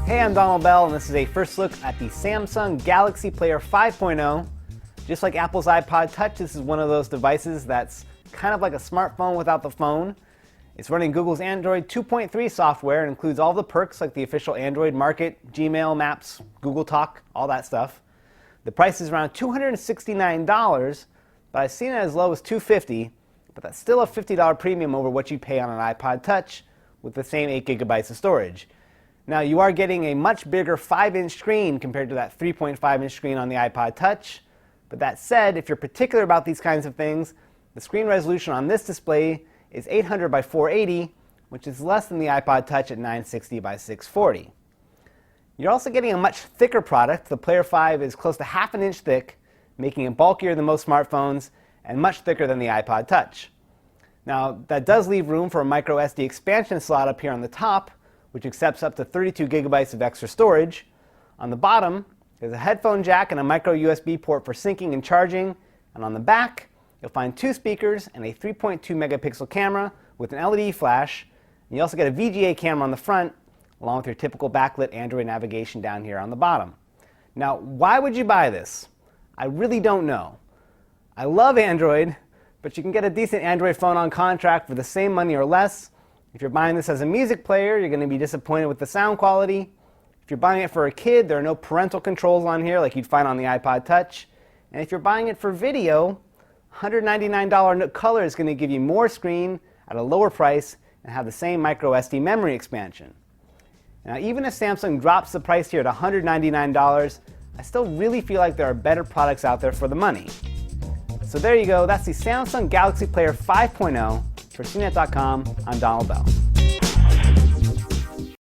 Hey, I'm Donald Bell, and this is a first look at the Samsung Galaxy Player 5.0. Just like Apple's iPod Touch, this is one of those devices that's kind of like a smartphone without the phone. It's running Google's Android 2.3 software and includes all the perks like the official Android Market, Gmail, Maps, Google Talk, all that stuff. The price is around $269, but I've seen it as low as $250, but that's still a $50 premium over what you pay on an iPod Touch with the same 8 gigabytes of storage. Now, you are getting a much bigger 5-inch screen compared to that 3.5-inch screen on the iPod Touch. But that said, if you're particular about these kinds of things, the screen resolution on this display is 800 by 480, which is less than the iPod Touch at 960 by 640. You're also getting a much thicker product. The Player 5 is close to half an inch thick, making it bulkier than most smartphones and much thicker than the iPod Touch. Now, that does leave room for a micro SD expansion slot up here on the top, which accepts up to 32 gigabytes of extra storage. On the bottom, there's a headphone jack and a micro USB port for syncing and charging. And on the back, you'll find 2 speakers and a 3.2 megapixel camera with an LED flash. And you also get a VGA camera on the front, along with your typical backlit Android navigation down here on the bottom. Now, why would you buy this? I really don't know. I love Android, but you can get a decent Android phone on contract for the same money or less. If you're buying this as a music player, you're going to be disappointed with the sound quality. If you're buying it for a kid, there are no parental controls on here like you'd find on the iPod Touch. And if you're buying it for video, $199 color is going to give you more screen at a lower price and have the same micro SD memory expansion. Now, even if Samsung drops the price here at $199, I still really feel like there are better products out there for the money. So there you go, that's the Samsung Galaxy Player 5.0. For CNET.com, I'm Donald Bell.